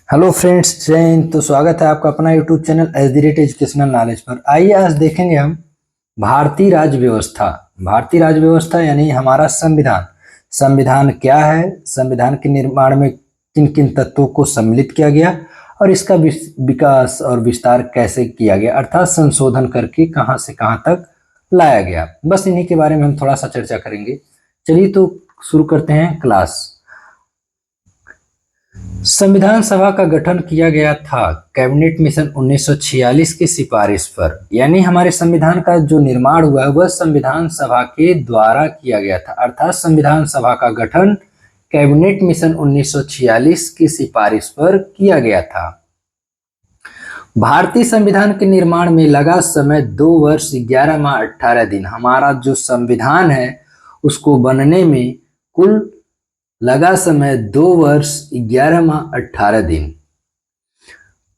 Hello friends, जय हिंद। तो स्वागत है आपका अपना यूट्यूब चैनल एजुकेशनल नॉलेज पर। आइए आज देखेंगे हम भारतीय राज्य व्यवस्था। भारतीय राज्य व्यवस्था यानी हमारा संविधान। संविधान क्या है, संविधान के निर्माण में किन किन तत्वों को सम्मिलित किया गया और इसका विकास और विस्तार कैसे किया गया, अर्थात संशोधन करके कहां से कहां तक लाया गया। बस इन्हीं के बारे में हम थोड़ा सा चर्चा करेंगे। चलिए तो शुरू करते हैं क्लास। संविधान सभा का गठन किया गया था कैबिनेट मिशन 1946 की सिफारिश पर, यानी हमारे संविधान का जो निर्माण हुआ है वह संविधान सभा के द्वारा किया गया था। अर्थात संविधान सभा का गठन कैबिनेट मिशन 1946 की सिफारिश पर किया गया था। भारतीय संविधान के निर्माण में लगा समय 2 वर्ष 11 माह 18 दिन। हमारा जो संविधान है उसको बनने में कुल लगा समय 2 वर्ष 11 माह 18 दिन।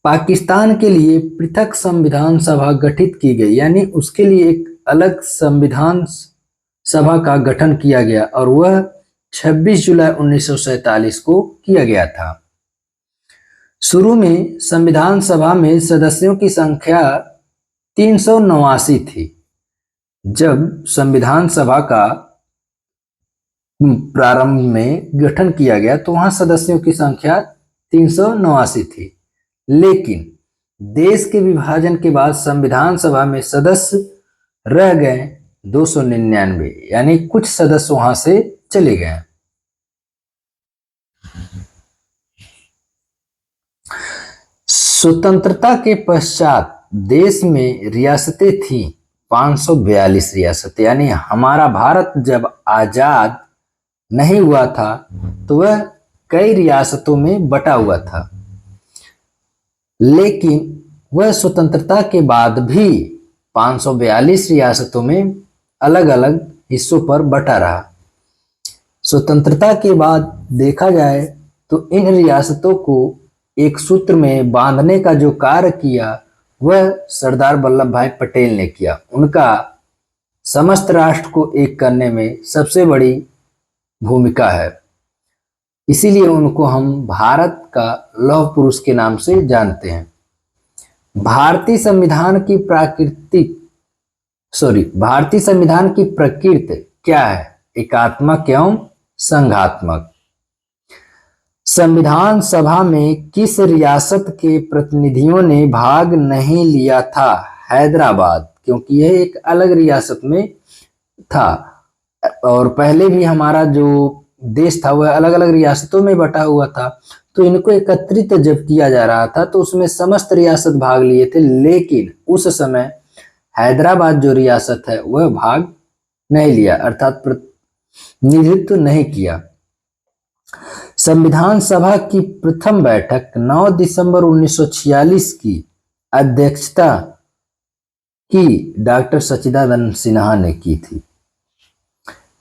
पाकिस्तान के लिए पृथक संविधान सभा गठित की गई, यानी उसके लिए एक अलग संविधान सभा का गठन किया गया और वह 26 जुलाई 1947 को किया गया था। शुरू में संविधान सभा में सदस्यों की संख्या 389 थी। जब संविधान सभा का प्रारंभ में गठन किया गया तो वहां सदस्यों की संख्या 389 थी, लेकिन देश के विभाजन के बाद संविधान सभा में सदस्य रह गए 299, यानी कुछ सदस्य वहां से चले गए। स्वतंत्रता के पश्चात देश में रियासतें थी 542 रियासतें, यानी हमारा भारत जब आजाद नहीं हुआ था तो वह कई रियासतों में बटा हुआ था, लेकिन वह स्वतंत्रता के बाद भी 542 रियासतों में अलग अलग हिस्सों पर बटा रहा। स्वतंत्रता के बाद देखा जाए तो इन रियासतों को एक सूत्र में बांधने का जो कार्य किया वह सरदार वल्लभ भाई पटेल ने किया। उनका समस्त राष्ट्र को एक करने में सबसे बड़ी भूमिका है, इसीलिए उनको हम भारत का लौह पुरुष के नाम से जानते हैं। भारतीय संविधान की प्रकृति क्या है? एकात्मक एवं संघात्मक। संविधान सभा में किस रियासत के प्रतिनिधियों ने भाग नहीं लिया था? हैदराबाद, क्योंकि यह एक अलग रियासत में था और पहले भी हमारा जो देश था वह अलग अलग रियासतों में बटा हुआ था, तो इनको एकत्रित जब किया जा रहा था तो उसमें समस्त रियासत भाग लिए थे, लेकिन उस समय हैदराबाद जो रियासत है वह भाग नहीं लिया, अर्थात प्रतिनिधित्व नहीं किया। संविधान सभा की प्रथम बैठक 9 दिसंबर 1946 की अध्यक्षता की डॉक्टर सच्चिदानंद सिन्हा ने की थी।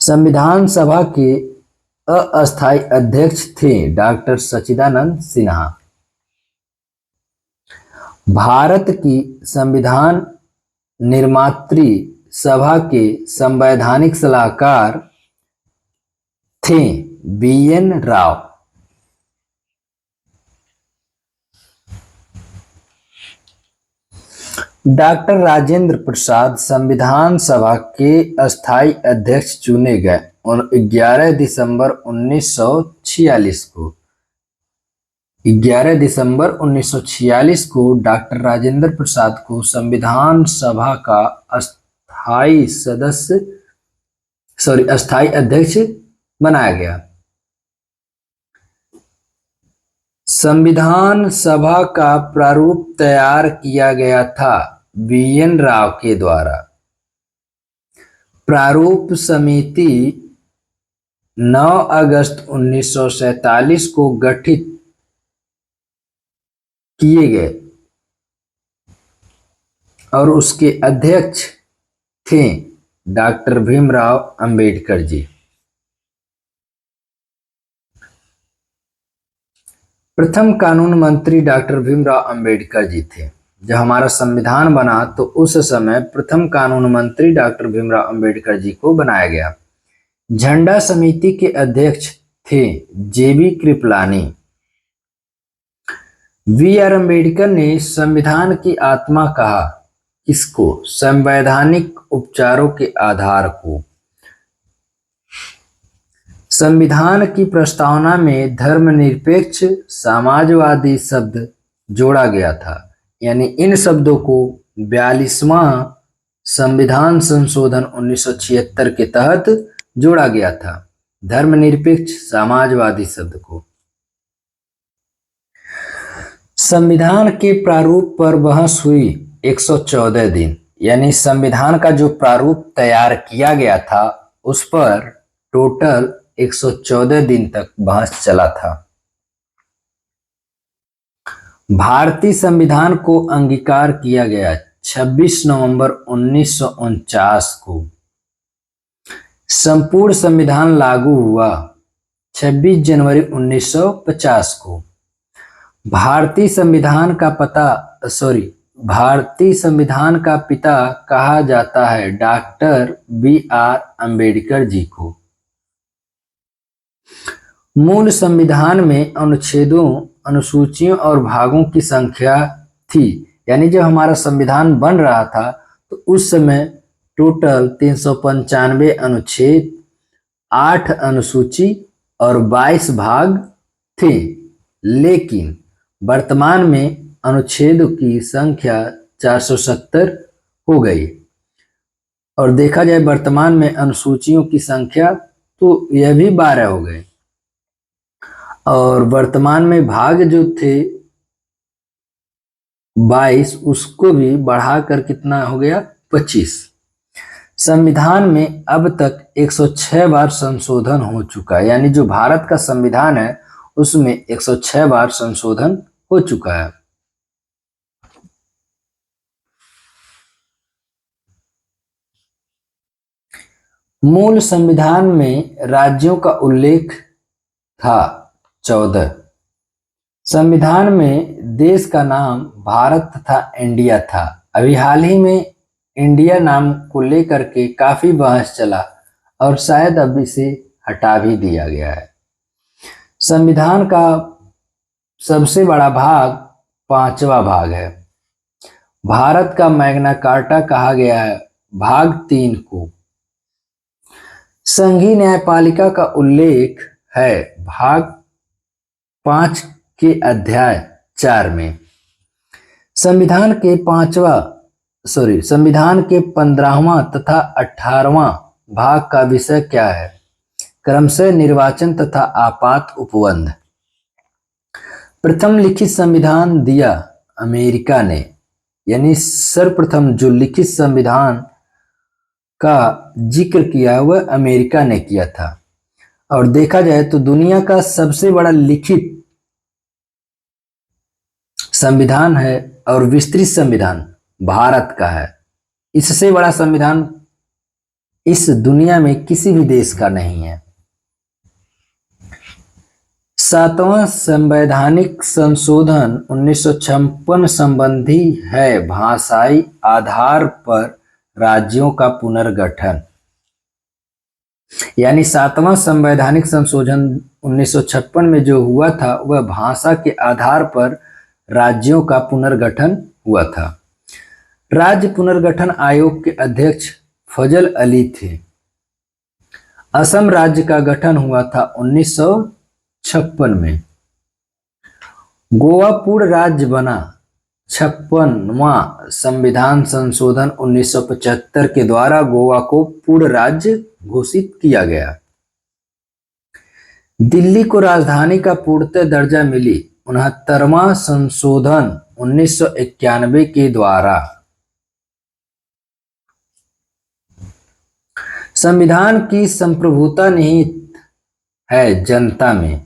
संविधान सभा के अस्थायी अध्यक्ष थे डॉक्टर सच्चिदानंद सिन्हा। भारत की संविधान निर्मात्री सभा के संवैधानिक सलाहकार थे BN राव। डॉक्टर राजेंद्र प्रसाद संविधान सभा के अस्थायी अध्यक्ष चुने गए और 11 दिसंबर 1946 को डॉक्टर राजेंद्र प्रसाद को संविधान सभा का अस्थायी अध्यक्ष बनाया गया। संविधान सभा का प्रारूप तैयार किया गया था BN राव के द्वारा। प्रारूप समिति 9 अगस्त 1947 को गठित किए गए और उसके अध्यक्ष थे डॉक्टर भीमराव अंबेडकर जी। प्रथम कानून मंत्री डॉक्टर भीमराव अंबेडकर जी थे। जब हमारा संविधान बना तो उस समय प्रथम कानून मंत्री डॉक्टर भीमराव अंबेडकर जी को बनाया गया। झंडा समिति के अध्यक्ष थे JB Kripalani. B R Ambedkar ने संविधान की आत्मा कहा किसको? संवैधानिक उपचारों के आधार को। संविधान की प्रस्तावना में धर्मनिरपेक्ष समाजवादी शब्द जोड़ा गया था, यानी इन शब्दों को 42वां संविधान संशोधन 1976 के तहत जोड़ा गया था, धर्मनिरपेक्ष समाजवादी शब्द को। संविधान के प्रारूप पर बहस हुई 114 दिन, यानी संविधान का जो प्रारूप तैयार किया गया था उस पर टोटल 114 दिन तक बहस चला था। भारतीय संविधान को अंगीकार किया गया 26 नवंबर 1949 को। संपूर्ण संविधान लागू हुआ 26 जनवरी 1950 को। भारतीय संविधान का पिता कहा जाता है डॉक्टर BR अम्बेडकर जी को। मूल संविधान में अनुच्छेदों, अनुसूचियों और भागों की संख्या थी, यानी जब हमारा संविधान बन रहा था तो उस समय टोटल 395 अनुच्छेद, 8 अनुसूची और 22 भाग थे, लेकिन वर्तमान में अनुच्छेदों की संख्या 470 हो गई। और देखा जाए वर्तमान में अनुसूचियों की संख्या तो यह भी 12 हो गए, और वर्तमान में भाग जो थे 22, उसको भी बढ़ाकर कितना हो गया? 25। संविधान में अब तक 106 बार संशोधन हो चुका है, यानी जो भारत का संविधान है उसमें 106 बार संशोधन हो चुका है। मूल संविधान में राज्यों का उल्लेख था 14। संविधान में देश का नाम भारत तथा इंडिया था। अभी हाल ही में इंडिया नाम को लेकर के काफी बहस चला और शायद अब इसे हटा भी दिया गया है। संविधान का सबसे बड़ा भाग 5वां भाग है। भारत का मैग्ना कार्टा कहा गया है भाग 3 को। संघीय न्यायपालिका का उल्लेख है भाग 5 के अध्याय 4 में। संविधान के 15वां तथा 18वां भाग का विषय क्या है? क्रमशः निर्वाचन तथा आपात उपबंध। प्रथम लिखित संविधान दिया अमेरिका ने, यानी सर्वप्रथम जो लिखित संविधान का जिक्र किया वह अमेरिका ने किया था। और देखा जाए तो दुनिया का सबसे बड़ा लिखित संविधान है और विस्तृत संविधान भारत का है। इससे बड़ा संविधान इस दुनिया में किसी भी देश का नहीं है। 7वां संवैधानिक संशोधन 1956 संबंधी है भाषाई आधार पर राज्यों का पुनर्गठन, यानी 7वां संवैधानिक संशोधन 1956 में जो हुआ था वह भाषा के आधार पर राज्यों का पुनर्गठन हुआ था। राज्य पुनर्गठन आयोग के अध्यक्ष फजल अली थे। असम राज्य का गठन हुआ था 1956 में। गोवा पूर्ण राज्य बना 56वां संविधान संशोधन 1975 के द्वारा गोवा को पूर्ण राज्य घोषित किया गया। दिल्ली को राजधानी का पूर्णतः दर्जा मिली 69वां संशोधन 1991 के द्वारा। संविधान की संप्रभुता निहित है जनता में।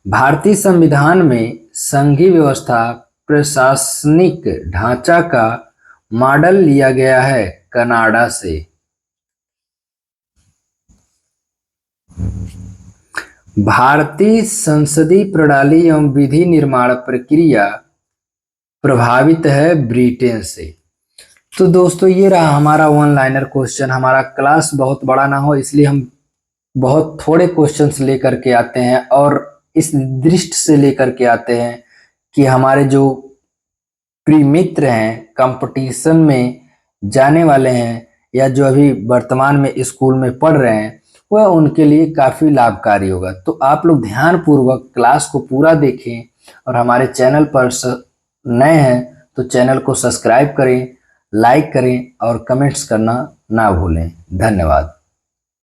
भारतीय संविधान में संघीय व्यवस्था प्रशासनिक ढांचा का मॉडल लिया गया है कनाडा से। भारतीय संसदीय प्रणाली एवं विधि निर्माण प्रक्रिया प्रभावित है ब्रिटेन से। तो दोस्तों ये रहा हमारा वन लाइनर क्वेश्चन। हमारा क्लास बहुत बड़ा ना हो इसलिए हम बहुत थोड़े क्वेश्चंस लेकर के आते हैं और इस दृष्टि से लेकर के आते हैं कि हमारे जो प्रिय मित्र हैं, कंपटीशन में जाने वाले हैं या जो अभी वर्तमान में स्कूल में पढ़ रहे हैं, वह उनके लिए काफ़ी लाभकारी होगा। तो आप लोग ध्यानपूर्वक क्लास को पूरा देखें और हमारे चैनल पर नए हैं तो चैनल को सब्सक्राइब करें, लाइक करें और कमेंट्स करना ना भूलें। धन्यवाद।